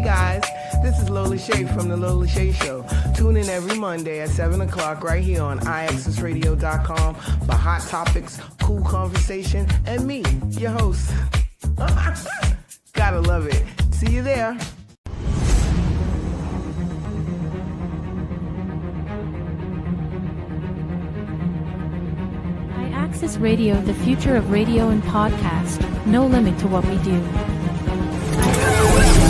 guys, this is Lola Shae from the Lola Shae Show. Tune in every Monday at 7 o'clock right here on IAXISRADIO.com for hot topics, cool conversation, and me, your host. Gotta love it. See you there. IAXIS Radio, the future of radio and podcast. No limit to what we do.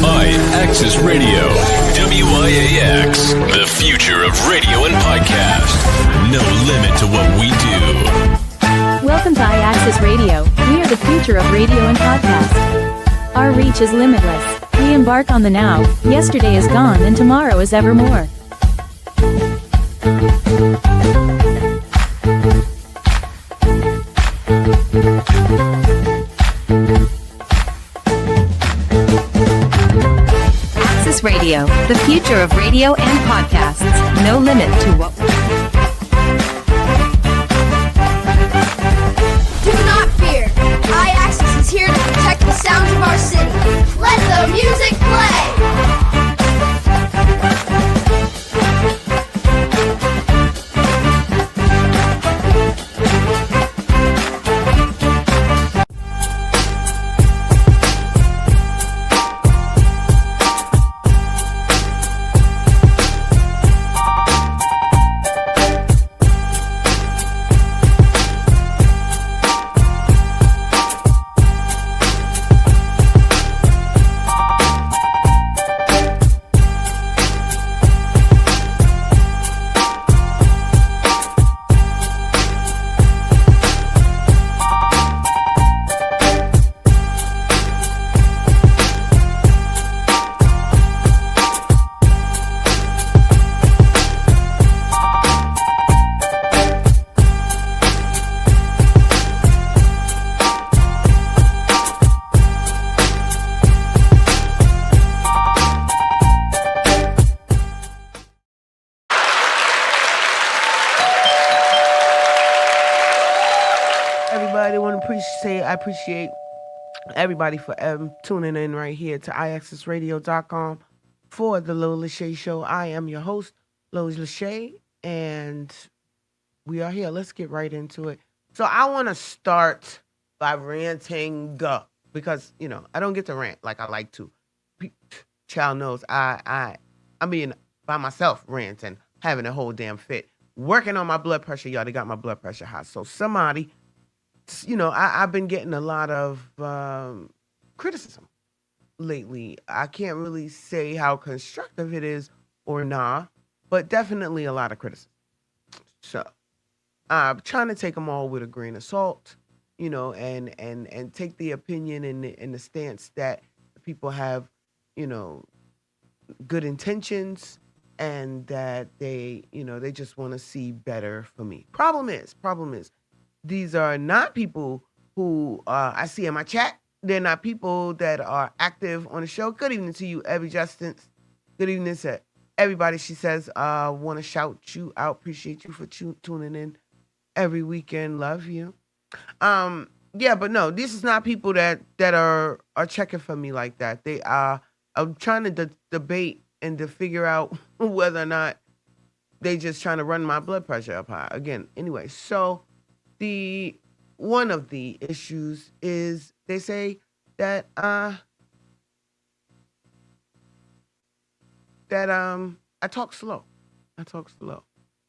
IAXIS Radio, WIAX, the future of radio and podcast. No limit to what we do. Welcome to IAXIS Radio. We are the future of radio and podcast. Our reach is limitless. We embark on the now. Yesterday is gone and tomorrow is evermore. IAXIS Radio, the future of radio and podcasts. No limit to what we do. Not fear. IAXIS is here to protect the sounds of our city. Let the music play. I appreciate everybody for tuning in right here to IAXISRADIO.com for the Lola Shae Show. I am your host, Lola Shae, and we are here. Let's get right into it. So I want to start by ranting because, you know, I don't get to rant like I like to. Child knows I'm being by myself ranting, having a whole damn fit. Working on my blood pressure, y'all. They got my blood pressure high. So somebody... You know, I've been getting a lot of criticism lately. I can't really say how constructive it is or not, but definitely a lot of criticism. So I'm trying to take them all with a grain of salt, you know, and take the opinion and the stance that people have, you know, good intentions and that they, you know, they just want to see better for me. Problem is, these are not people who I see in my chat. They're not people that are active on the show. Good evening to you, Evie Justins. Good evening to everybody. She says, want to shout you out. Appreciate you for tuning in every weekend. Love you. Yeah, but no, this is not people that are checking for me like that. They are. I'm trying to debate and to figure out whether or not they just trying to run my blood pressure up high again. Anyway, so. One of the issues is they say that I talk slow.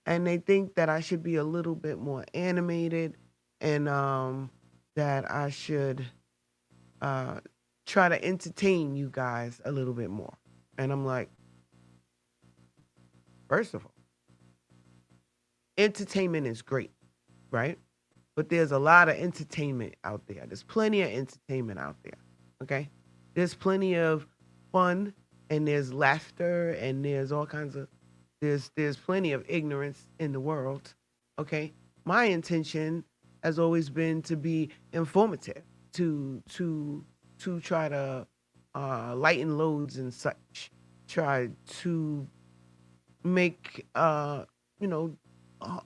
And they think that I should be a little bit more animated and that I should try to entertain you guys a little bit more. And I'm like, first of all, entertainment is great, right? But there's a lot of entertainment out there. There's plenty of entertainment out there, okay? There's plenty of fun, and there's laughter, and there's all kinds of, there's plenty of ignorance in the world, okay? My intention has always been to be informative, to try to lighten loads and such, try to make,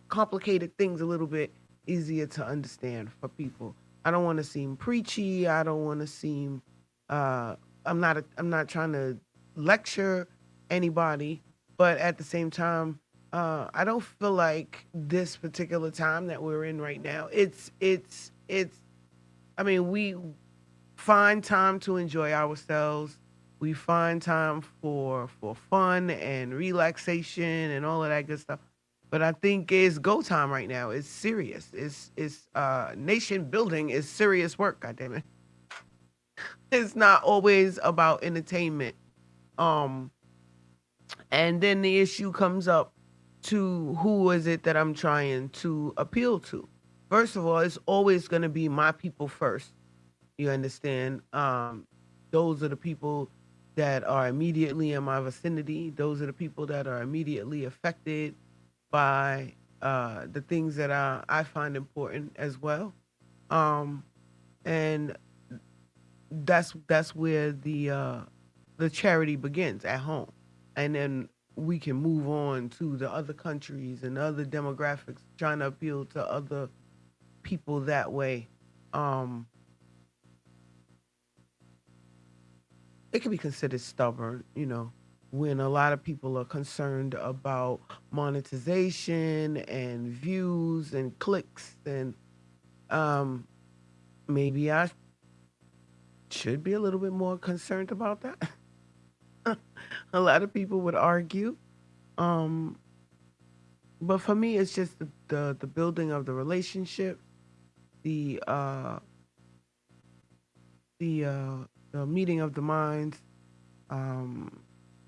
complicated things a little bit easier to understand for people. I don't want to seem preachy. I don't want to seem I'm not trying to lecture anybody, but at the same time, I don't feel like this particular time that we're in right now. It's. I mean, we find time to enjoy ourselves. We find time for fun and relaxation and all of that good stuff. But I think it's go time right now. It's serious. It's nation building is serious work. God damn it. It's not always about entertainment. Um, and then the issue comes up to who is it that I'm trying to appeal to. First of all, it's always going to be my people first. You understand? Those are the people that are immediately in my vicinity. Those are the people that are immediately affected by the things that I find important as well. Um, and that's where the charity begins at home, and then we can move on to the other countries and other demographics, trying to appeal to other people that way. Um, it can be considered stubborn, when a lot of people are concerned about monetization and views and clicks, and um, maybe I should be a little bit more concerned about that. A lot of people would argue, um, but for me, it's just the building of the relationship, the uh, the meeting of the minds, um,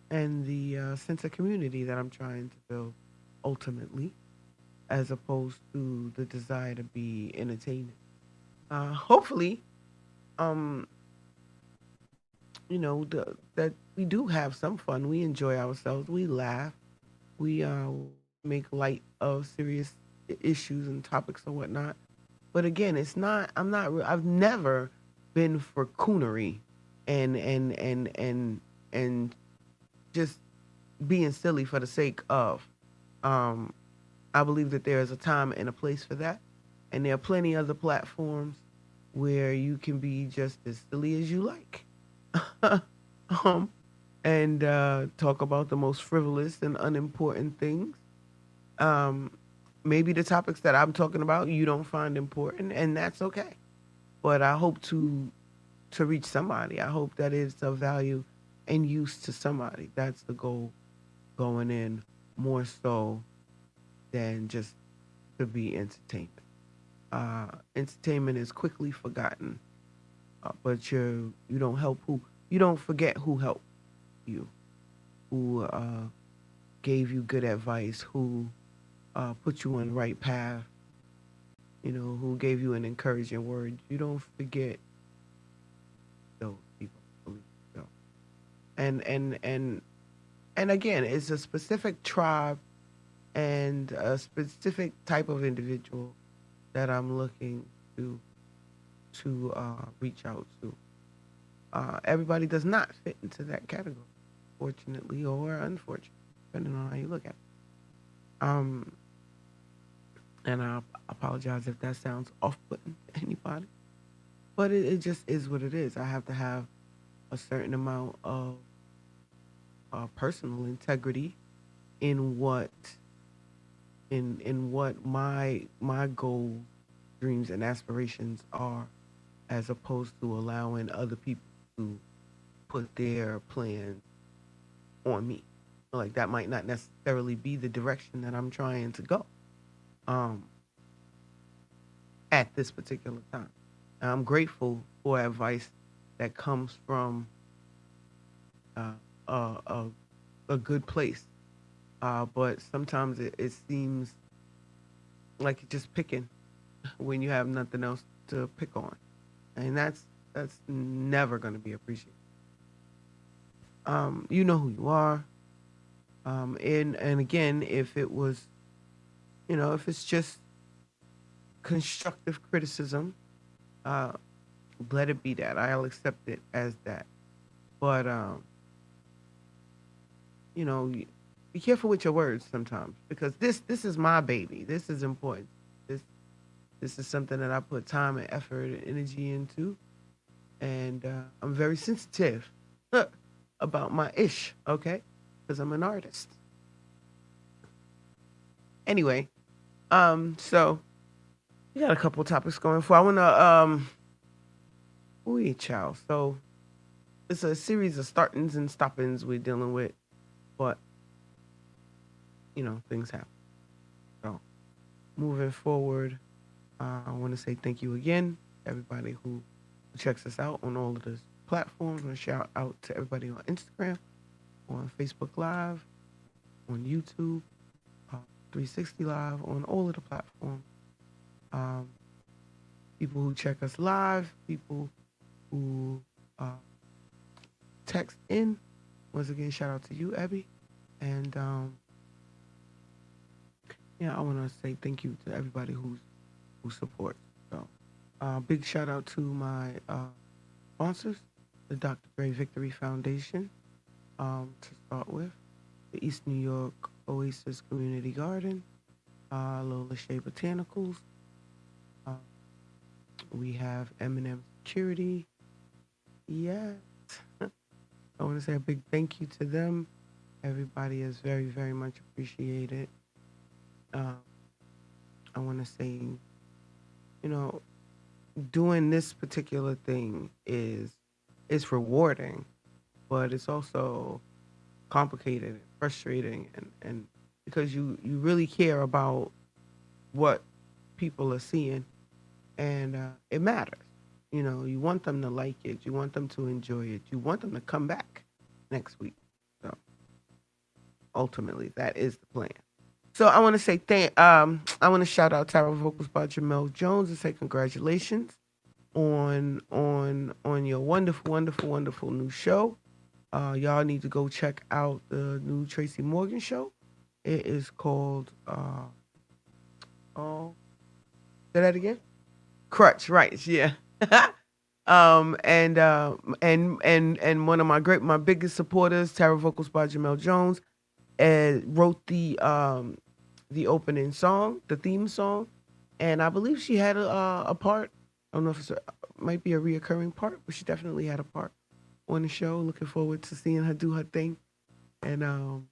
and the sense of community that I'm trying to build ultimately, as opposed to the desire to be entertained. Hopefully, um, that we do have some fun. We enjoy ourselves. We laugh. We make light of serious issues and topics and whatnot. But again, it's not. I'm not. I've never been for coonery, and just being silly for the sake of. Um, I believe that there is a time and a place for that, and there are plenty other platforms where you can be just as silly as you like. um, and talk about the most frivolous and unimportant things. Um, Maybe the topics that I'm talking about you don't find important, and that's okay. But I hope to reach somebody. I hope that it's of value and use to somebody. That's the goal going in, more so than just to be entertainment. Entertainment is quickly forgotten, but you don't help who you don't forget who helped you, who gave you good advice, who put you on the right path, who gave you an encouraging word. You don't forget those people. Believe so. And again, it's a specific tribe and a specific type of individual that I'm looking to reach out to. Everybody does not fit into that category, fortunately or unfortunately, depending on how you look at it. And I apologize if that sounds off-putting to anybody, but it just is what it is. I have to have a certain amount of personal integrity in what my goals, dreams, and aspirations are, as opposed to allowing other people to put their plans on me. Like that might not necessarily be the direction that I'm trying to go um, at this particular time. And I'm grateful for advice that comes from uh, a good place. But sometimes it seems like you're just picking when you have nothing else to pick on. And that's never going to be appreciated. You know who you are. And again, if it was, if it's just constructive criticism, uh, let it be that. I'll accept it as that. But, be careful with your words sometimes, because this is my baby. This is important. This is something that I put time and effort and energy into, and I'm very sensitive about my ish, okay? Because I'm an artist. Anyway, so we got a couple topics going for. I wanna child. So it's a series of startings and stoppings we're dealing with, but things happen. So moving forward, I want to say thank you again to everybody who checks us out on all of the platforms. I want to shout out to everybody on Instagram, on Facebook Live, on YouTube, 360 Live, on all of the platforms. People who check us live, people who text in. Once again, shout out to you, Abby. And I want to say thank you to everybody who supports. So, big shout out to my sponsors, the Dr. Dre Victory Foundation, to start with, the East New York Oasis Community Garden, Lola Shae Botanicals. We have M&M Security. Yes. I want to say a big thank you to them. Everybody is very, very much appreciated. I want to say, doing this particular thing is rewarding, but it's also complicated and frustrating, and because you really care about what people are seeing, and it matters. You want them to like it, you want them to enjoy it, you want them to come back next week. So ultimately, that is the plan. So I want to say I want to shout out Tarot Vocals by Jamel Jones and say congratulations on your wonderful, wonderful, wonderful new show. Y'all need to go check out the new Tracy Morgan show. It is called say that again? Crutch, right? Yeah. And one of my biggest supporters, Tarot Vocals by Jamel Jones, wrote the opening song, the theme song, and I believe she had a part. I don't know if might be a reoccurring part, but she definitely had a part on the show. Looking forward to seeing her do her thing, and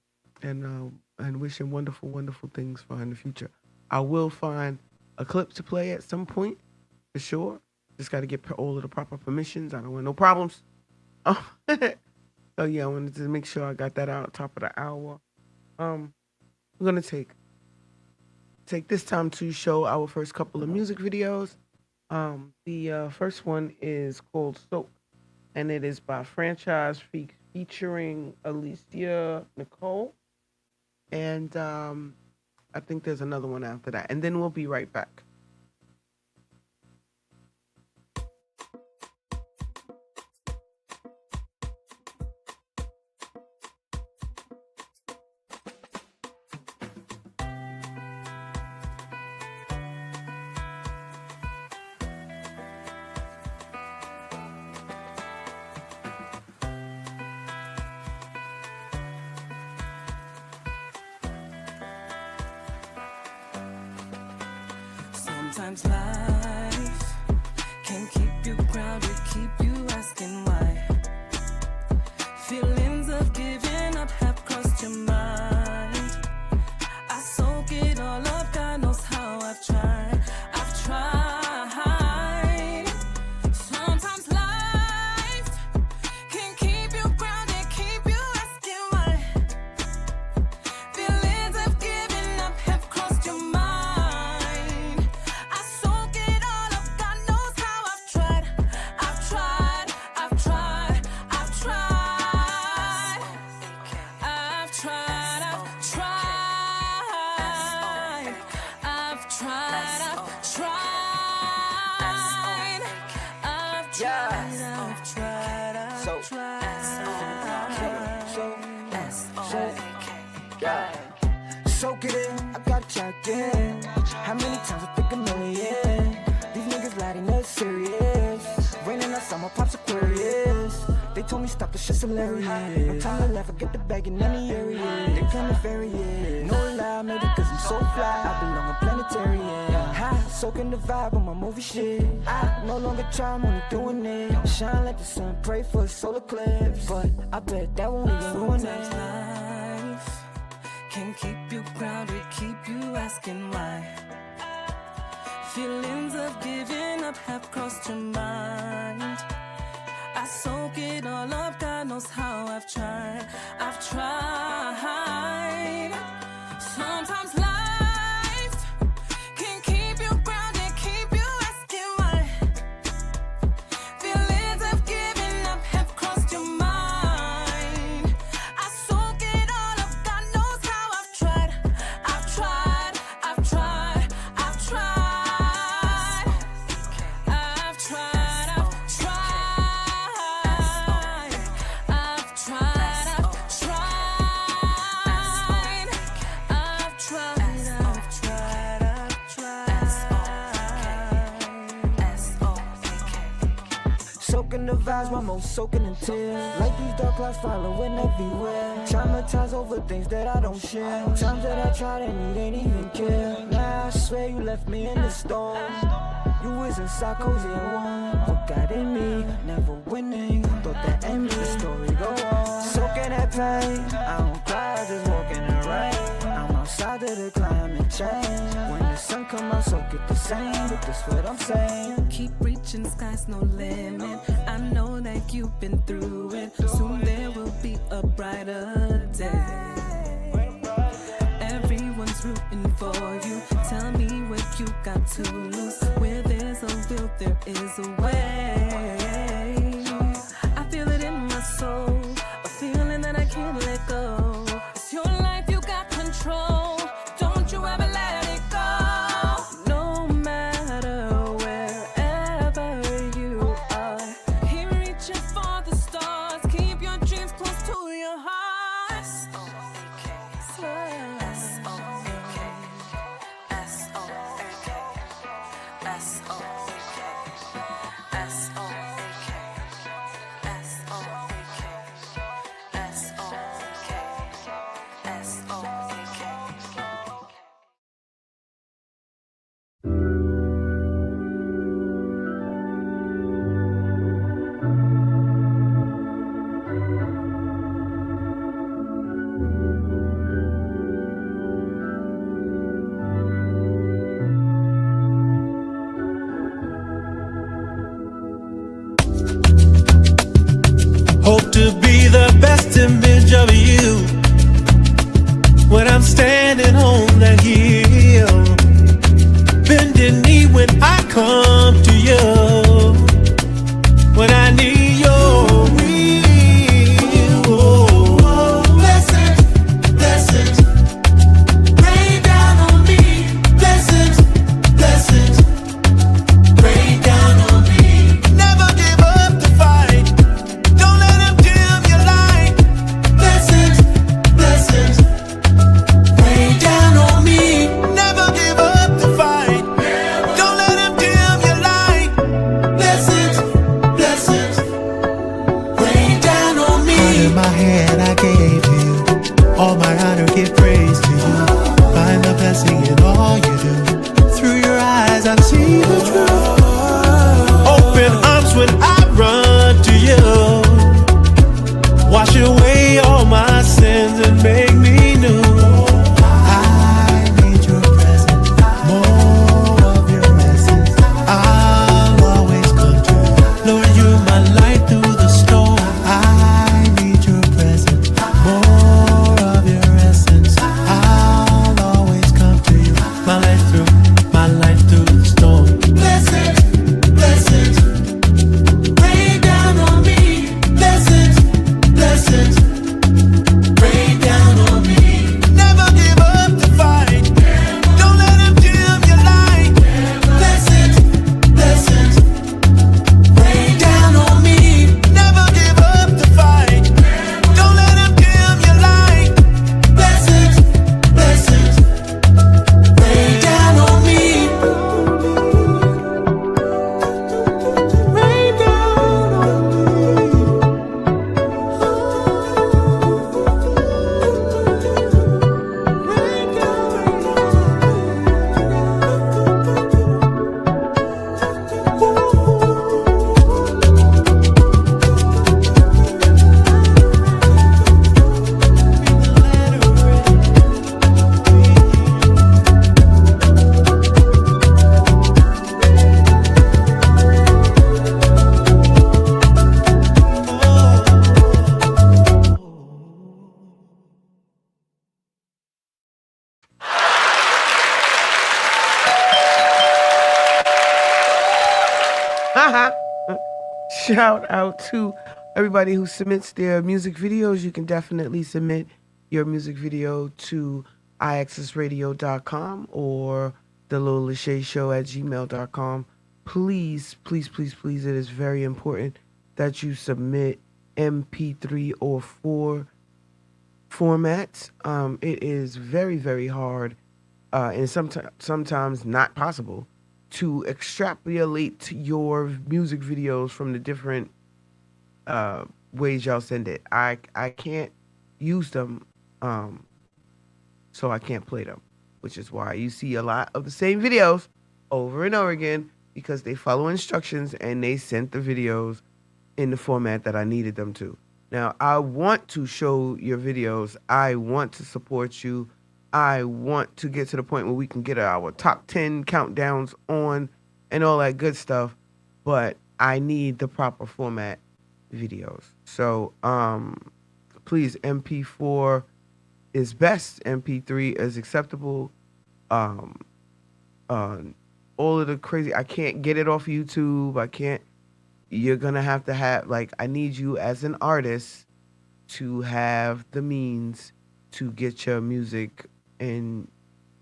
wishing wonderful, wonderful things for her in the future. I will find a clip to play at some point for sure. Just got to get all of the proper permissions. I don't want no problems. So yeah, I wanted to make sure I got that out top of the hour. We're gonna take this time to show our first couple of music videos. The first one is called Soak, and it is by Franchise featuring Alicia Nicole, and I think there's another one after that, and then we'll be right back. Sometimes life can keep you grounded, keep you asking why. Feelings of giving up have crossed your mind. I soak it all up, God knows how I've tried. Sometimes life can keep you grounded, keep you asking why. Feelings of giving up have crossed your mind. Soak it in, I got checked in. How many times I think a million? These niggas lighting up serious. Raining on summer, pops Aquarius. They told me stop the shit's hilarious. No time to laugh, forget the bag in any area. They claim it's very, no lie, maybe cause I'm so fly. I belong in planetary, high, soaking the vibe on my movie shit. I no longer try, I'm only doing it. Shine like the sun, pray for a solar eclipse. But I bet that won't even ruin it. Life can keep you grounded, keep you asking why. Feelings of giving up have crossed your mind. I soak it all up, God knows how I've tried. Sometimes life can keep you grounded, keep you asking why. Feelings of giving up have crossed your mind. I soak it all up, God knows how I've tried. I've tried. Soaking the vibes, my most soaking in tears. Like these dark clouds following everywhere. Traumatized over things that I don't share. Times that I tried and you ain't even care. Now I swear you left me in the storm. You was inside cozy and warm. What got in me, never winning. Thought that ended, the story go on. Soaking that pain, I don't cry, just walk in the rain. I'm outside of the climate change. When the sun come out, soak it the same. But that's what I'm saying. Keep reaching, sky's no limit. I know that you've been through it. Soon there will be a brighter day. Everyone's rooting for you. Tell me what you got to lose. Where there's a will, there is a way. I feel it in my soul, a feeling that I can't let go. It's your life, you got control. Don't you ever let it go. No matter wherever you are, keep reaching for the stars. Keep your dreams close to your heart. Hope to be the best image of you when I'm standing on that hill, bending knee when I come to you, when I need your will. Oh, blessings, blessings, rain down on me. Blessings, blessings, rain down on me. Never give up the fight. Don't let him dim your light. Blessings, blessings, rain down on me. Never give up the fight. Don't let him dim your light. Blessings, blessings, rain down on me. In my hand I gave you all my honor, give praise to you. Find the blessing in all you do. Through your eyes I see the truth. Open arms when I run to you. Wash away all my sins and make me new. I need your presence, more of your essence. I'll always come to you. Lord, you're my light through the storm. I need your presence, more of your essence. I'll always come to you. My light through the storm. Blessings, blessings, rain down on me. Blessings, blessings, rain down on me. Never give up the fight. Don't let him dim your light. Blessings, blessings, rain down on me. shout out to everybody who submits their music videos. You can definitely submit your music video to IAXISRADIO.com or the Lola Shae Show at gmail.com. Please, please, please, please, it is very important that you submit MP3 or 4 formats. It is very, very hard and sometimes not possible to extrapolate your music videos from the different ways y'all send it. I can't use them, so I can't play them, which is why you see a lot of the same videos over and over again, because they follow instructions and they sent the videos in the format that I needed them to. Now, I want to show your videos. I want to support you. I want to get to the point where we can get our top 10 countdowns on and all that good stuff, but I need the proper format videos. So, please, MP4 is best. MP3 is acceptable. All of the crazy, I can't get it off YouTube. You're gonna have to have, like, I need you as an artist to have the means to get your music and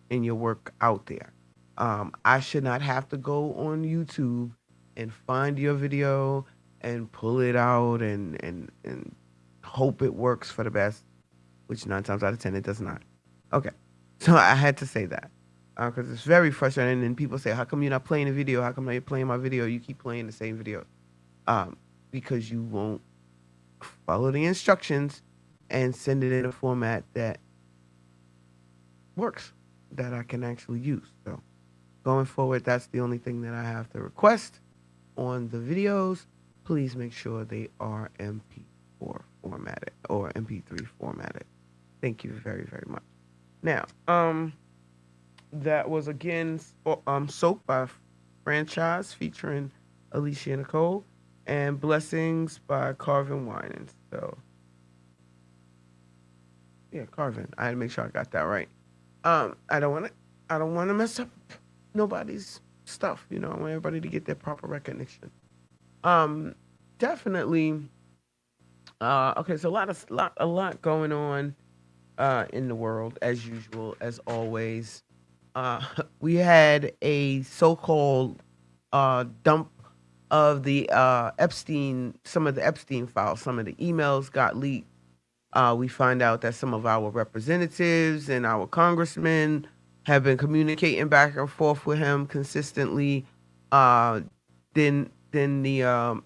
your work out there. I should not have to go on YouTube and find your video and pull it out and hope it works for the best, which 9 times out of 10 it does not. Okay, so I had to say that because it's very frustrating. And people say, "How come you're not playing the video? How come you're playing my video? You keep playing the same video." Because you won't follow the instructions and send it in a format that works, that I can actually use. So going forward, that's the only thing that I have to request on the videos. Please make sure they are MP4 formatted or MP3 formatted. Thank you very, very much. Now, that was again Soap by Franchise featuring Alicia Nicole, and Blessings by Carvin Winans. So yeah, Carvin. I had to make sure I got that right. I don't want to mess up nobody's stuff. You know, I want everybody to get their proper recognition. Definitely. Okay, so a lot going on in the world, as usual, as always. We had a so-called dump of the some of the Epstein files. Some of the emails got leaked. We find out that some of our representatives and our congressmen have been communicating back and forth with him consistently. Then the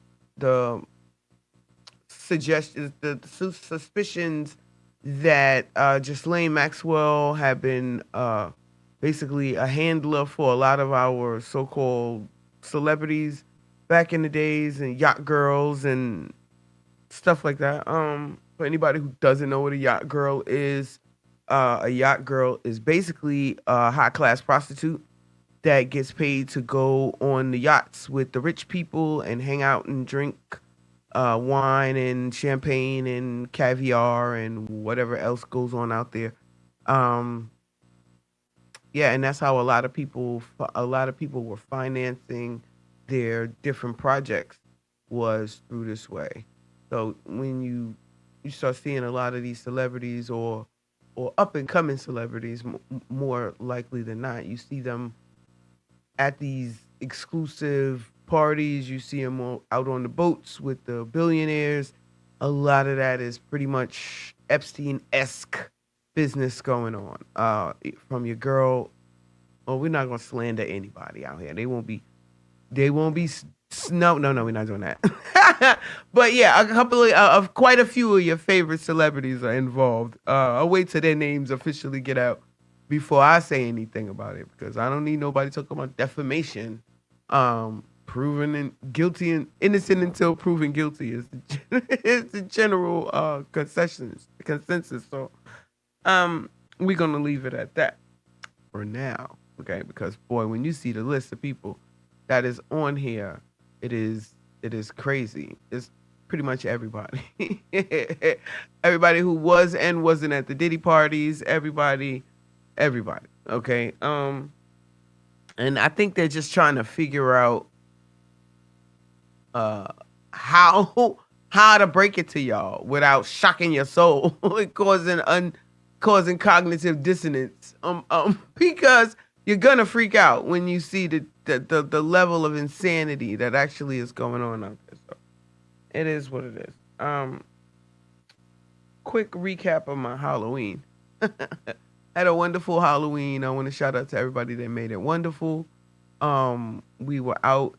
suggestions, the suspicions that Ghislaine Maxwell had been basically a handler for a lot of our so-called celebrities back in the days, and yacht girls and stuff like that. For anybody who doesn't know what a yacht girl is basically a high-class prostitute that gets paid to go on the yachts with the rich people and hang out and drink wine and champagne and caviar and whatever else goes on out there. Yeah, and that's how a lot of people were financing their different projects, was through this way. So when you start seeing a lot of these celebrities or up and coming celebrities, more likely than not, you see them at these exclusive parties. You see them out on the boats with the billionaires. A lot of that is pretty much Epstein-esque business going on. From your girl. Well, we're not gonna slander anybody out here. They won't be. No, we're not doing that. But yeah, a couple of quite a few of your favorite celebrities are involved. I'll wait till their names officially get out before I say anything about it, because I don't need nobody talking about defamation. Proven guilty and innocent until proven guilty is the general consensus. So we're gonna leave it at that for now, okay? Because boy, when you see the list of people that is on here, it is crazy. It's pretty much everybody. Everybody who was and wasn't at the Diddy parties, everybody. Okay. And I think they're just trying to figure out how how to break it to y'all without shocking your soul and causing cognitive dissonance. Because you're gonna freak out when you see the level of insanity that actually is going on out there. So it is what it is. Quick recap of my Halloween. Had a wonderful Halloween. I want to shout out to everybody that made it wonderful. We were out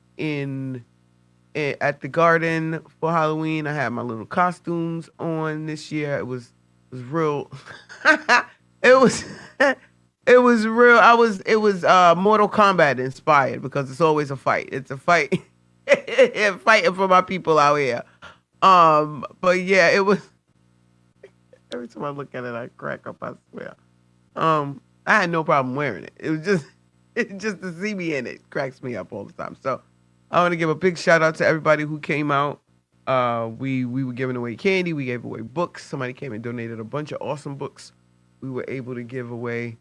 at the garden for Halloween. I had my little costumes on this year. It was real. it was it was real. It was Mortal Kombat inspired because it's always a fight. It's a fight. Fighting for my people out here. But yeah, it was every time I look at it I crack up, I swear. I had no problem wearing it. It was just to see me in it cracks me up all the time. So I want to give a big shout out to everybody who came out. We were giving away candy. We gave away books. Somebody came and donated a bunch of awesome books we were able to give away.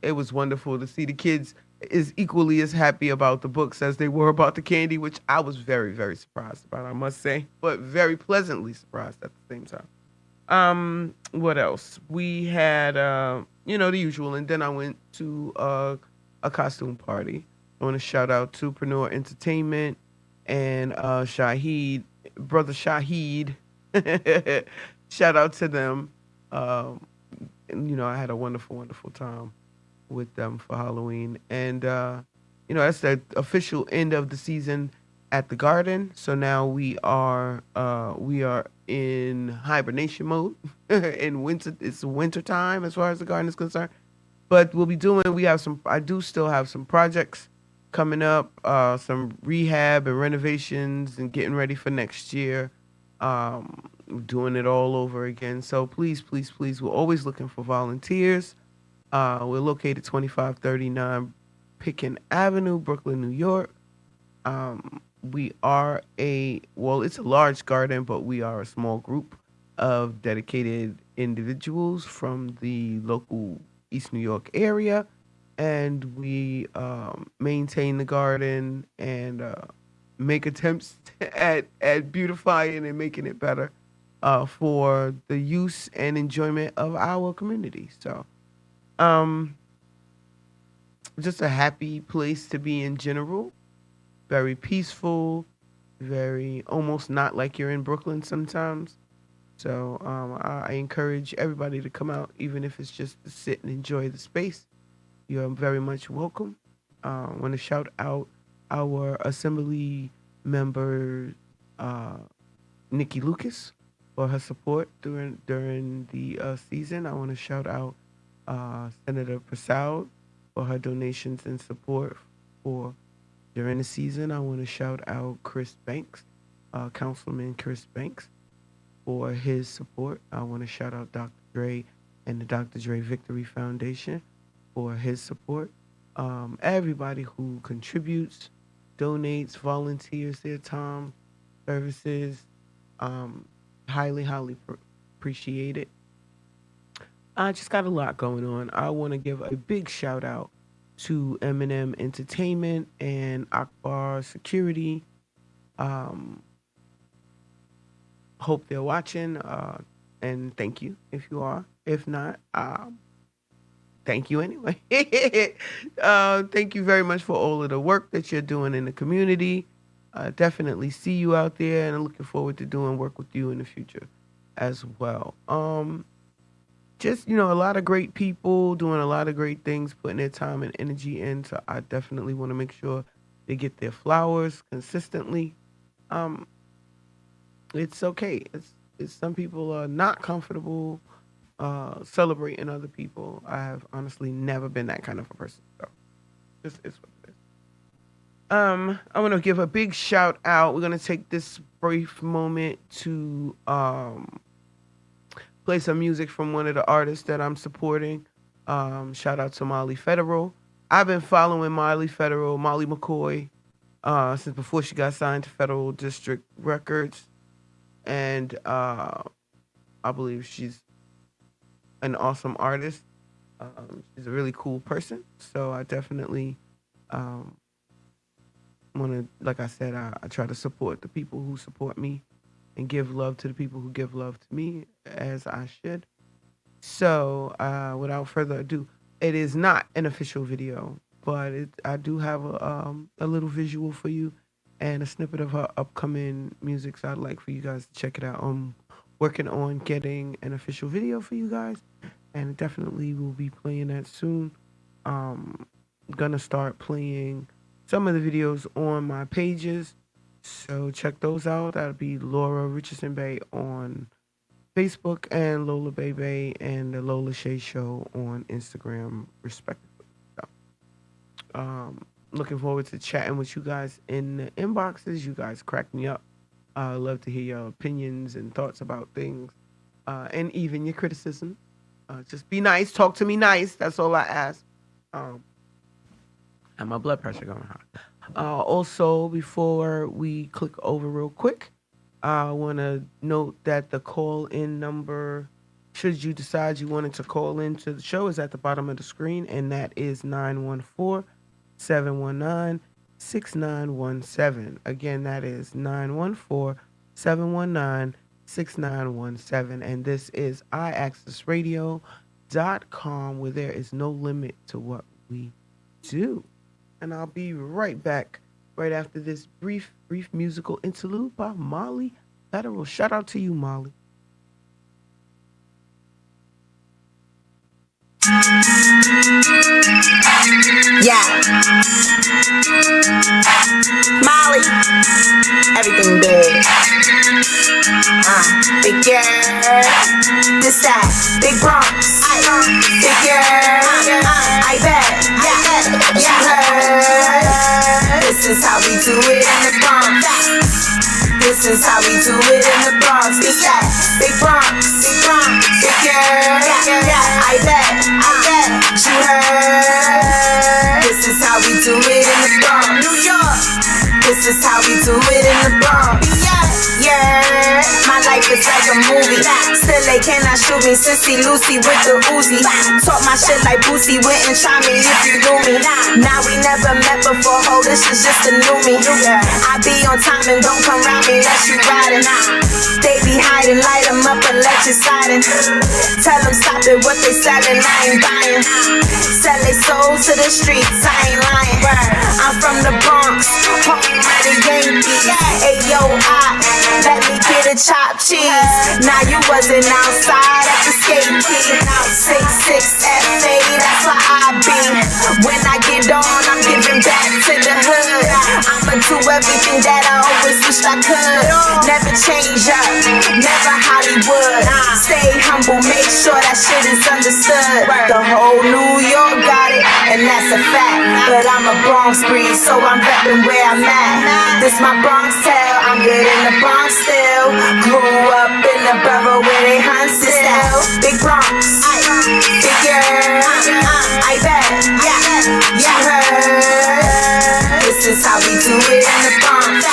It was wonderful to see the kids is equally as happy about the books as they were about the candy, which I was very, very surprised about, I must say, but very pleasantly surprised at the same time. What else? We had, the usual, and then I went to a costume party. I want to shout out to Preneur Entertainment and Shahid, brother Shahid. Shout out to them. I had a wonderful, wonderful time with them for Halloween. And, that's the official end of the season at the garden. So now we are in hibernation mode in winter. It's winter time as far as the garden is concerned. But I do still have some projects coming up, some rehab and renovations and getting ready for next year. Doing it all over again. So please, please, please, we're always looking for volunteers. We're located 2539 Pitkin Avenue, Brooklyn, New York. We are it's a large garden, but we are a small group of dedicated individuals from the local East New York area. And we maintain the garden and make attempts at beautifying and making it better for the use and enjoyment of our community. So just a happy place to be in general. Very peaceful, very almost not like you're in Brooklyn sometimes. So I encourage everybody to come out, even if it's just to sit and enjoy the space. You're very much welcome. I want to shout out our assembly member, Nikki Lucas, for her support during the season. I want to shout out Senator Prasad for her donations and support during the season. I want to shout out Chris Banks, Councilman Chris Banks, for his support. I want to shout out Dr. Dre and the Dr. Dre Victory Foundation for his support. Everybody who contributes, donates, volunteers their time, services, highly, highly appreciate it. I just got a lot going on. I want to give a big shout out to Eminem Entertainment and Akbar Security. Hope they're watching, and thank you if you are. If not, thank you anyway. Thank you very much for all of the work that you're doing in the community. Definitely see you out there, and I'm looking forward to doing work with you in the future as well. Just, a lot of great people doing a lot of great things, putting their time and energy in. So I definitely want to make sure they get their flowers consistently. It's okay. It's some people are not comfortable celebrating other people. I have honestly never been that kind of a person. So this is what it is. I want to give a big shout out. We're going to take this brief moment to play some music from one of the artists that I'm supporting. Shout out to Molly Federal. I've been following Molly McCoy, since before she got signed to Federal District Records. And I believe she's an awesome artist. She's a really cool person. So I definitely want want to, like I said, I try to support the people who support me and give love to the people who give love to me, as I should. So, without further ado, it is not an official video, but I do have a little visual for you and a snippet of her upcoming music. So I'd like for you guys to check it out. I'm working on getting an official video for you guys, and definitely will be playing that soon. Gonna start playing some of the videos on my pages, so check those out. That'll be Laura Richardson Bay on Facebook and Lola Bay and the Lola Shae Show on Instagram, respectively. So, looking forward to chatting with you guys in the inboxes. You guys crack me up. I love to hear your opinions and thoughts about things, and even your criticism. Just be nice. Talk to me nice. That's all I ask. And my blood pressure going high. Also, before we click over real quick, I want to note that the call-in number, should you decide you wanted to call into the show, is at the bottom of the screen, and that is 914-719-6917. Again, that is 914-719-6917. And this is IAXISRADIO.com, where there is no limit to what we do. And I'll be right back right after this brief musical interlude by Molly Federal. Shout out to you, Molly. Yeah. Molly, everything big. Big girl. This that, big Bronx. Big girl. I bet. You heard. This is how we do it in the Bronx. This is how we do it in the Bronx. This that, big Bronx. Big girl. I bet. You heard. This is how we do it in the Bronx. New York. This is how we do it in the Bronx. Yeah, my life is like a movie. Still they cannot shoot me. Sissy Lucy with the Uzi. Talk my shit like Boosie. Went and try me if you knew me. Now we never met before. Oh, this is just a new me. I be on time and don't come round me unless you riding. They be hiding, light them up and let you sliding. Tell them stop it, what they selling, I ain't buying. Sell they soul to the streets, I ain't lying. I'm from the Bronx, home of the Yankees. Ayo, let me get a chopped cheese. Now you wasn't outside at the skate team. 6'6" FA, that's why I be. When I get on, I'm giving back to the hood. I'ma do everything that I always wished I could. Never change up, never Hollywood. Stay humble, make sure that shit is understood. The whole New York got it, and that's a fact. But I'm a Bronx breed, so I'm reppin' where I'm at. This my Bronx tale, I'm good in the Bronx still. Grew up in the borough where they hunt still. Big Bronx, big girl, I bet, you heard. This is how we do it in the Bronx.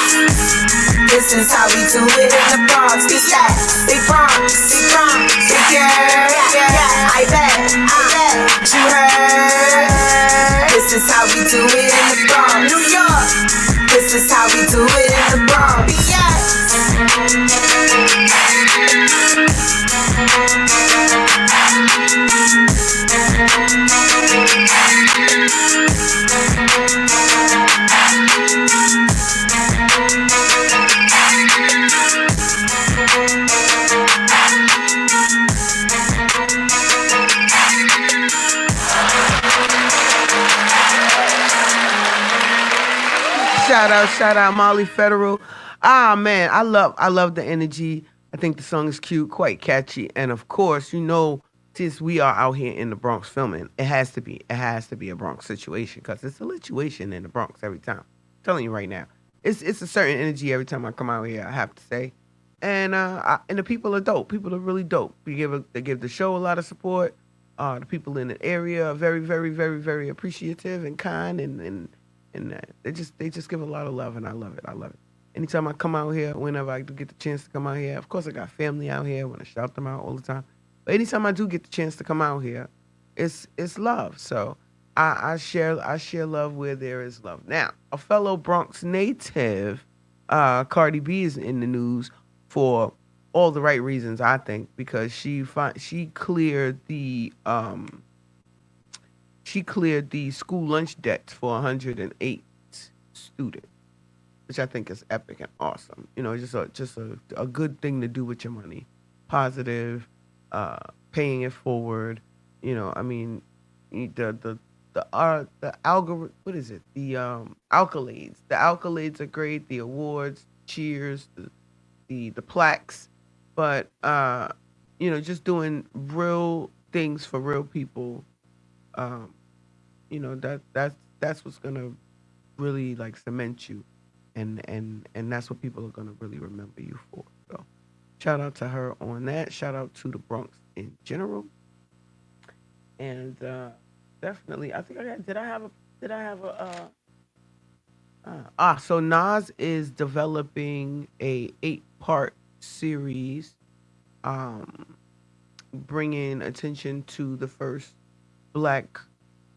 This is how we do it in the Bronx. Big Bronx, big girl, I bet, you heard. This is how we do it in the Bronx. New York. This is how we do it in the Bronx. Shout out Molly Federal. Man, I love the energy. I think the song is cute, quite catchy, and of course, since we are out here in the Bronx filming, it has to be a Bronx situation, because it's a situation in the Bronx every time. I'm telling you right now, it's a certain energy every time I come out here, I have to say, and and the people are dope. People are really dope. They give the show a lot of support. The people in the area are very, very, very, very appreciative and kind, and they just give a lot of love, and I love it. Anytime I come out here, whenever I do get the chance to come out here, of course I got family out here. I want to shout them out all the time. But anytime I do get the chance to come out here, it's love. So I share love where there is love. Now, a fellow Bronx native, Cardi B, is in the news for all the right reasons, I think, because she cleared the school lunch debts for 108 students, which I think is epic and awesome. You know, just a good thing to do with your money, positive, paying it forward. You know, I mean, the algorithm. What is it? The accolades. The accolades are great. The awards, cheers, the plaques, but you know, just doing real things for real people. You know, that's what's gonna really like cement you, and that's what people are gonna really remember you for. So, shout out to her on that. Shout out to the Bronx in general, and definitely, I think did I have a so Nas is developing a 8-part series, bringing attention to the first Black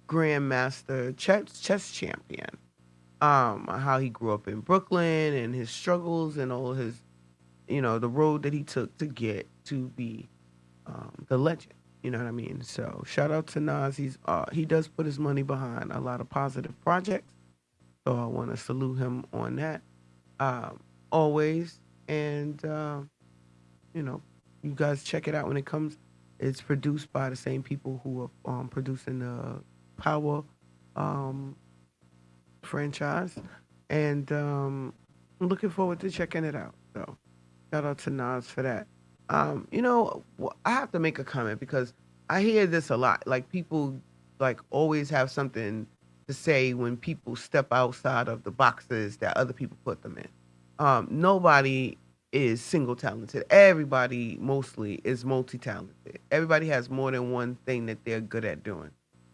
Grandmaster chess champion, how he grew up in Brooklyn and his struggles and all his, you know, the road that he took to get to be the legend. You know what I mean? So shout out to Nas. He does put his money behind a lot of positive projects. So I want to salute him on that, always. And you know, you guys check it out when it comes. It's produced by the same people who are producing the Power franchise, and I'm looking forward to checking it out. So shout out to Nas for that. You know, I have to make a comment because I hear this a lot. Like, people like always have something to say when people step outside of the boxes that other people put them in. Nobody is single talented. Everybody mostly is multi-talented. Everybody has more than one thing that they're good at doing.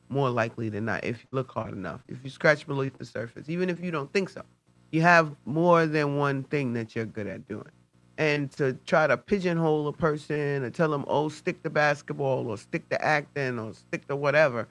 More likely than not, if you look hard enough, if you scratch beneath the surface, even if you don't think so, you have more than one thing that you're good at doing. And to try to pigeonhole a person and tell them, oh, stick to basketball or stick to acting or stick to whatever,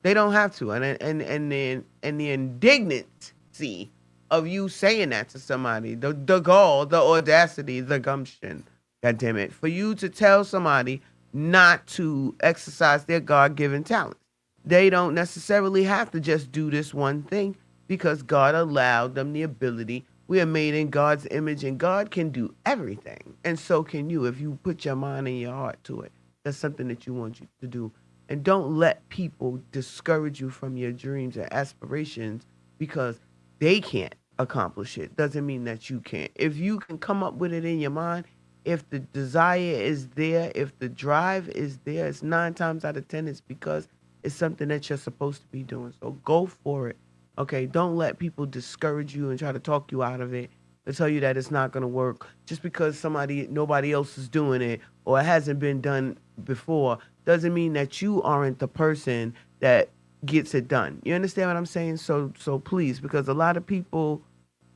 they don't have to. And the indignancy of you saying that to somebody, the gall, the audacity, the gumption, God damn it, for you to tell somebody not to exercise their God-given talents. They don't necessarily have to just do this one thing because God allowed them the ability. We are made in God's image, and God can do everything. And so can you if you put your mind and your heart to it. That's something that you want you to do. And don't let people discourage you from your dreams and aspirations because they can't accomplish it. Doesn't mean that you can't. If you can come up with it in your mind, if the desire is there, if the drive is there, it's 9 times out of 10 it's because it's something that you're supposed to be doing. So go for it. Okay, don't let people discourage you and try to talk you out of it and tell you that it's not going to work just because nobody else is doing it or it hasn't been done before. Doesn't mean that you aren't the person that gets it done. You understand what I'm saying? So please, because a lot of people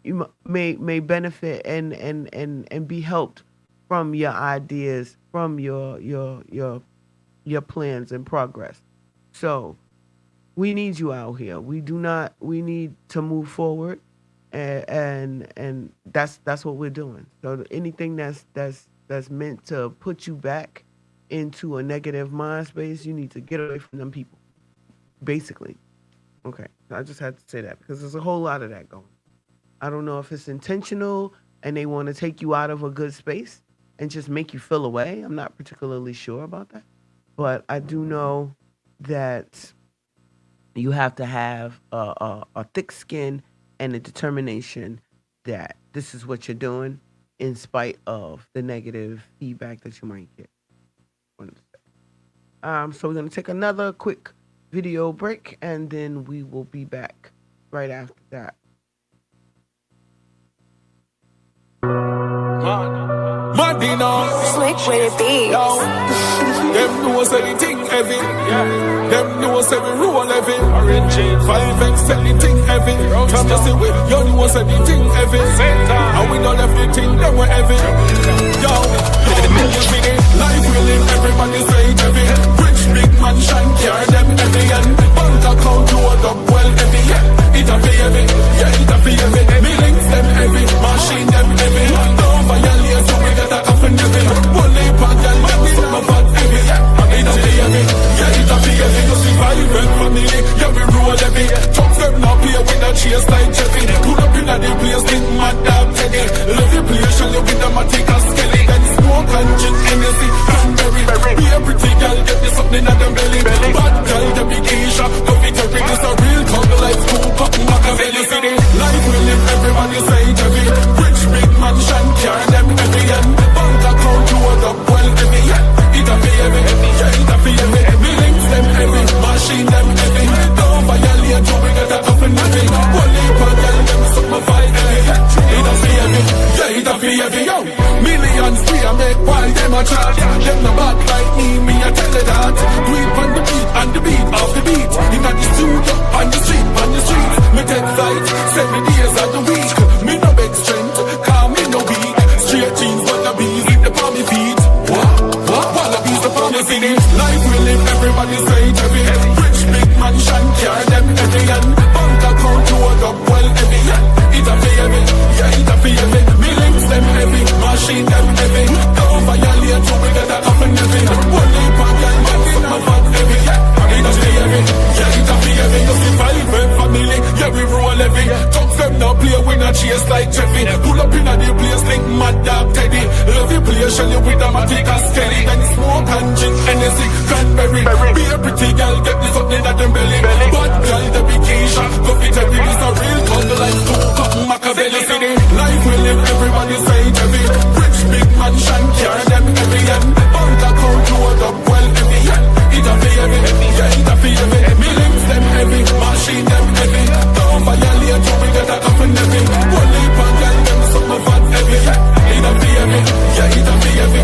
you may benefit and be helped from your ideas, from your plans and progress. So we need you out here. We need to move forward, and that's what we're doing. So anything that's meant to put you back into a negative mind space, you need to get away from them people. Basically. Okay. I just had to say that because there's a whole lot of that going. I don't know if it's intentional and they want to take you out of a good space and just make you feel away. I'm not particularly sure about that. But I do know that you have to have a thick skin and a determination that this is what you're doing in spite of the negative feedback that you might get. So we're going to take another quick video break, and then we will be back right after that. Slick with it beats. Them know say the thing heavy. Them know say we roll heavy. 5X tell the thing heavy. Come to see we, you know say the thing heavy. And we don't left the thing, them were heavy. Yo, life willing, everybody say it heavy. Rich big mansion, care them heavy. And bank account, you heavy, yo. Millions we a make while them a chat. Them no bad like me a tell you that. Do it on the beat off the beat. In the studio, on the street. Me take flight, 7 days of the week. Me no big strength, cause me no weak. Straight jeans, wallabies, with the palmy feet. What? Wallabies, the palmy feet. Life we live, everybody say it heavy. Rich big mansion, carry them every hand. Bank account load up well heavy. It a fee heavy, yeah it a fee heavy. Me links them heavy, machine them heavy. Don't violate you, we get that up and heavy. One lip and girl, man, suck my fat heavy. It a fee heavy, yeah it a fee heavy. You see 5 family, yeah we roll heavy. Talk them now play, we not chase like Jeffy. Pull up in a the place, link mad dog Teddy. Love you play, shell you with a matic and skelly. Then smoke and gin, Hennessy, cranberry. Be a pretty girl, get this up in them belly. Bad girl, the big Keisha, coffee Terry. This a real couple like 2 cup Machiavelli. See the life we live, everybody say it heavy. Rich big mansion, carry them every hand. Bank account load up well every hand. It a fee heavy, yeah it a fee heavy. Me links them heavy, machine them heavy. Don't violate you, we get that up and heavy. One lip and girl, them suck my fat heavy. It a fee heavy, yeah it a fee heavy.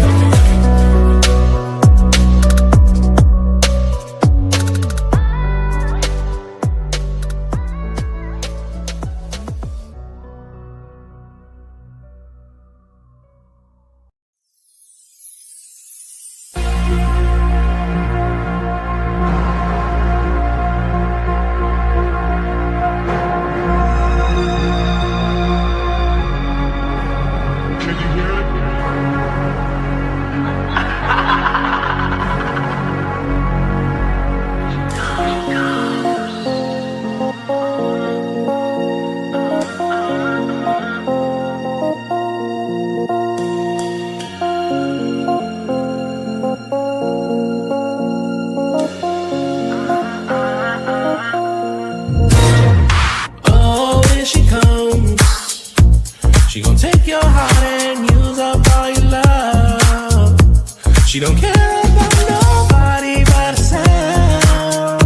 She don't care about nobody but herself.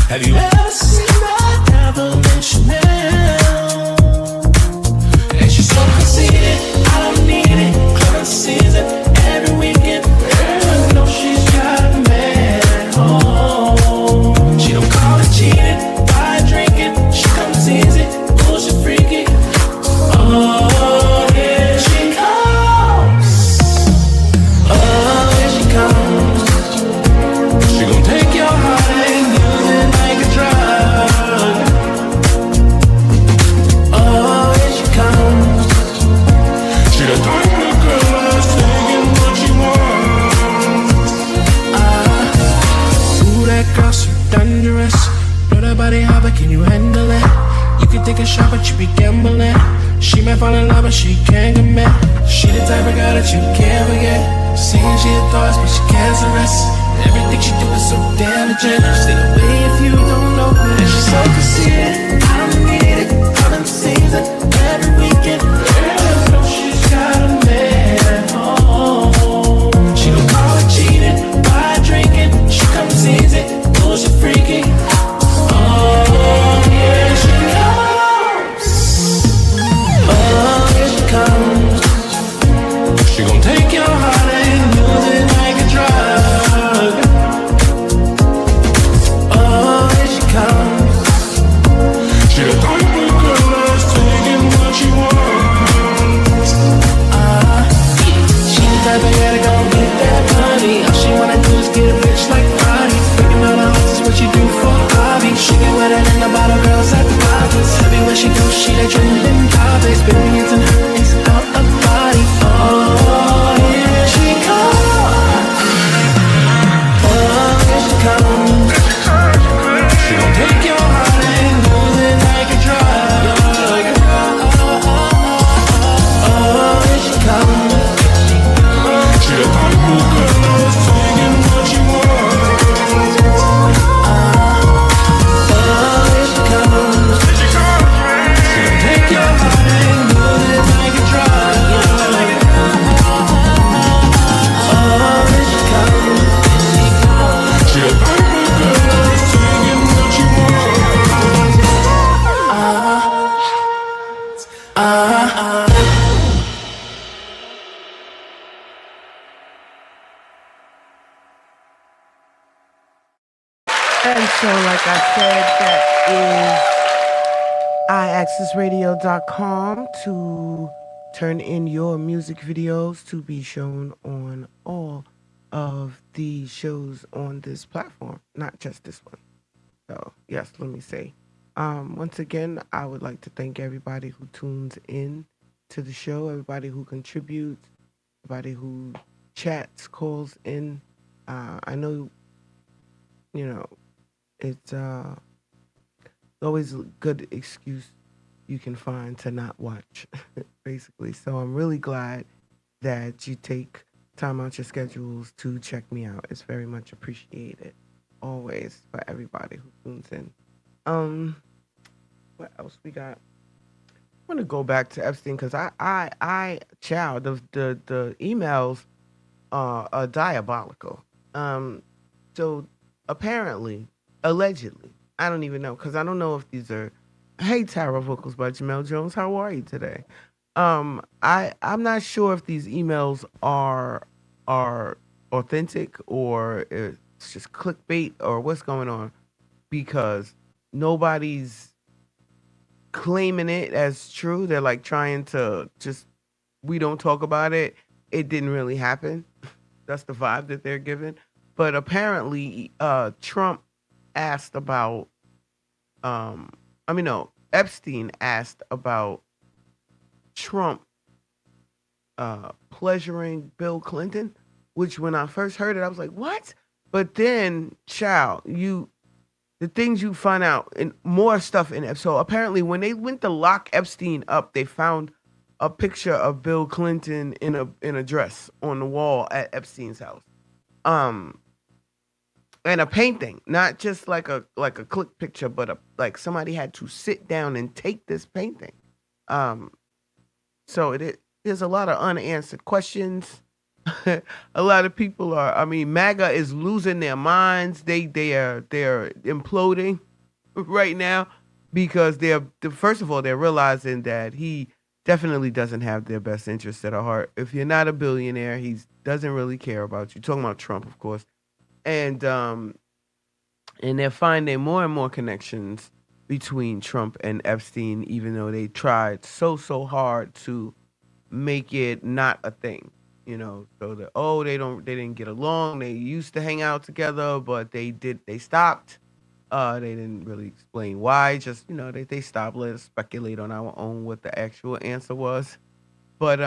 Have you ever seen that Evelyn Chanel? And she's so conceited, I don't need it. Clubbing season every weekend. I know she's got a man at home. She don't call it cheating, buy drinking. She comes easy, bullshit freaky. Oh yeah, she comes. Oh, here she comes. She gon' take your heart and use it like a drug. Oh, here she comes. She the type of girl that's taking what she wants. Ooh, that girl so dangerous. Know that body hot, but can you handle it? You can take a shot, but you be gambling. She might fall in love, but she can't commit. She the type of girl that you can't forget. Seeing she a thoughts, but she cancerous. Everything she do is so damaging. Stay away if you don't know it. And she's so conceited, I don't need it. Clubbing season every weekend. Girl, I know she's got a man at home. She don't call it cheating, buy drinking. She comes easy, bullshit freaky. Oh yeah, she comes. Oh, here she comes. She gon' take your heart and use it like a drug. Oh, here she comes. She the type of girl that's taking what she wants. She the type of girl that gon' get that money. All she wanna do is get rich like Roddy. Breaking all the hearts is what you do for a hobby. She get wetter than the bottle girls at the parties. Everywhere she goes, she that drinking topics. Billions and hundreds out of body. Oh, here she comes. Oh, here she comes. She gon' take your heart and use it like a drug. Oh, here she comes. She the type of girl that's taking what she wants. Oh, here she comes. She gon' take your heart and use it like a drug. Oh, here she comes. She the type of girl that's taking what she wants. And so, like I said, that is IAXISRADIO.com to turn in your music videos to be shown on all of the shows on this platform, not just this one. So, yes, let me say. Once again, I would like to thank everybody who tunes in to the show, everybody who contributes, everybody who chats, calls in. I know, it's always a good excuse you can find to not watch, basically. So I'm really glad that you take time out your schedules to check me out. It's very much appreciated, always, for everybody who tunes in. What else we got? I'm gonna go back to Epstein because the emails are diabolical. So apparently, allegedly, I don't even know because I don't know if these are. Hey, Tara Vocals by Jamel Jones. How are you today? I'm not sure if these emails are authentic or it's just clickbait or what's going on, because nobody's claiming it as true. They're like trying to just, we don't talk about it. It didn't really happen. That's the vibe that they're giving. But apparently, Trump asked about, Epstein asked about Trump pleasuring Bill Clinton, which when I first heard it, I was like, what? But then, the things you find out and more stuff in it. So apparently when they went to lock Epstein up, they found a picture of Bill Clinton in a dress on the wall at Epstein's house. And a painting, not just like a click picture, but like somebody had to sit down and take this painting. So there's a lot of unanswered questions. A lot of people MAGA is losing their minds. They're imploding right now because first of all, they're realizing that he definitely doesn't have their best interests at heart. If you're not a billionaire, he doesn't really care about you. Talking about Trump, of course. And they're finding more and more connections between Trump and Epstein, even though they tried so hard to make it not a thing, so that they didn't get along. They used to hang out together, but they stopped. They didn't really explain why. Just they stopped. Let us speculate on our own what the actual answer was. But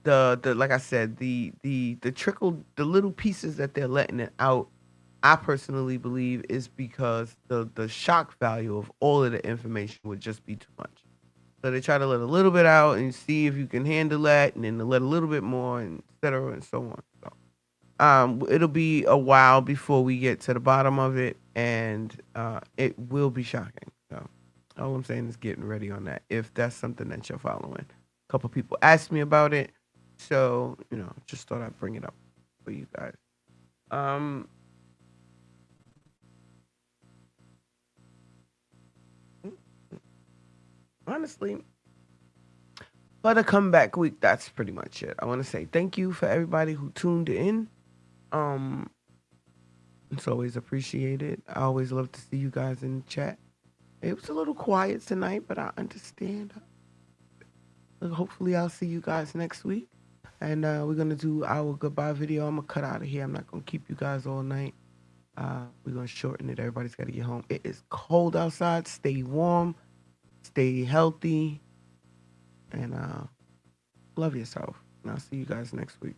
the like I said, the trickle, the little pieces that they're letting it out, I personally believe is because the shock value of all of the information would just be too much. So they try to let a little bit out and see if you can handle that, and then to let a little bit more, and et cetera, and so on. So it'll be a while before we get to the bottom of it, and it will be shocking. So all I'm saying is getting ready on that, if that's something that you're following. A couple people asked me about it, so just thought I'd bring it up for you guys. Honestly, for the comeback week, that's pretty much it. I want to say thank you for everybody who tuned in. It's always appreciated. I always love to see you guys in the chat. It was a little quiet tonight, but I understand. Hopefully I'll see you guys next week. And we're going to do our goodbye video. I'm going to cut out of here. I'm not going to keep you guys all night. We're going to shorten it. Everybody's got to get home. It is cold outside. Stay warm. Stay healthy. And love yourself. And I'll see you guys next week.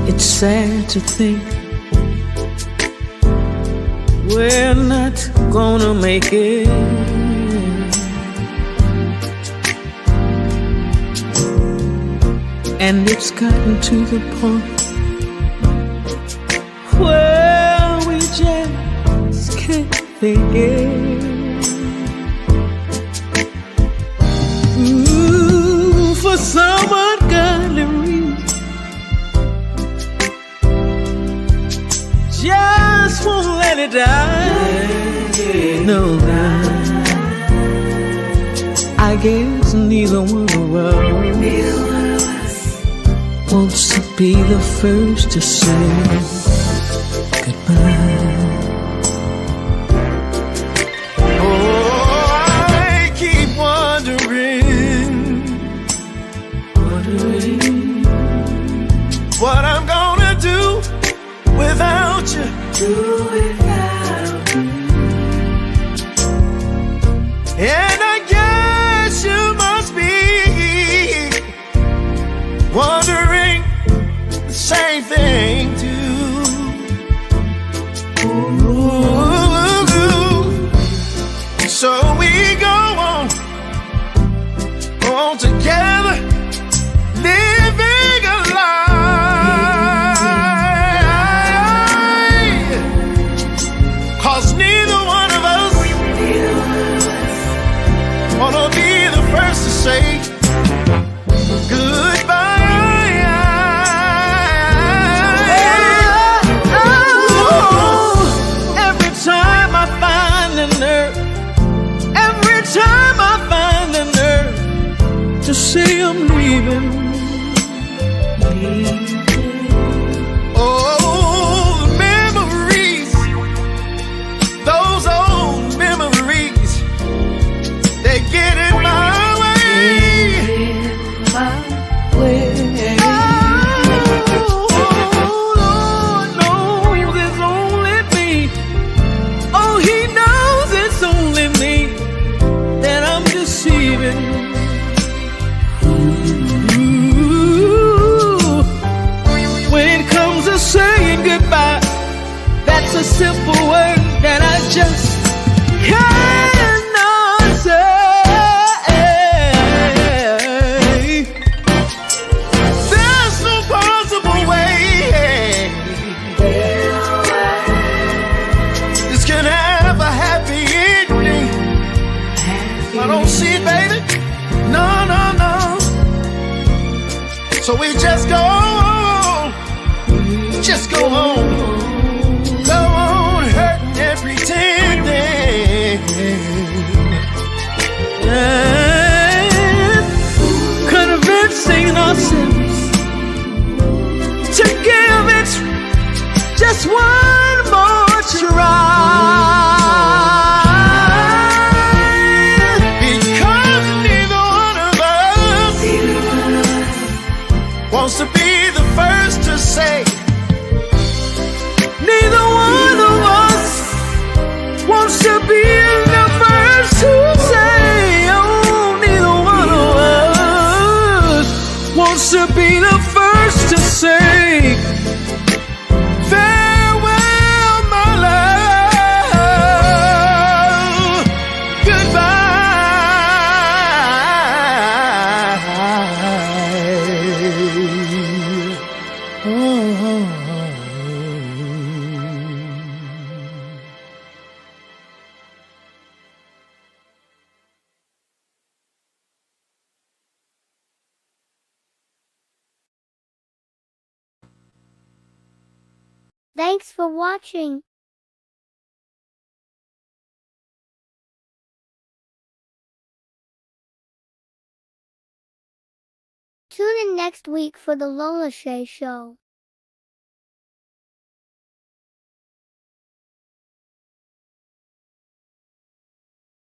It's sad to think we're not gonna make it. And it's gotten to the point where we just can't think it. For some ungodly reason, that I know that I guess neither one of us wants to be the first to say goodbye. I keep wondering what I'm gonna do without you. And I guess you must be wondering the same thing too. So we go on together, living a lie. 'Cause neither one of us wanna be the first to say goodbye. Every time I find the nerve, every time I find the nerve to say I'm leaving. Oh, the memories, those old memories, they get in my way. Oh, Lord knows it's only me. Oh, He knows it's only me that I'm deceiving. Ooh. When it comes to saying goodbye, that's a simple word that I just cannot say. There's no possible way this can have a happy ending. I don't see it, baby. No, no, no. So we just go on, go on hurting and pretending. And convincing ourselves to give it just one more try. Because neither one of us wants to be the first to say. Neither one of us wants to be the first to say. Oh, neither one of us wants to be the first to say Farewell, my love. Goodbye. Oh. Thanks for watching. Tune in next week for the Lola Shae Show.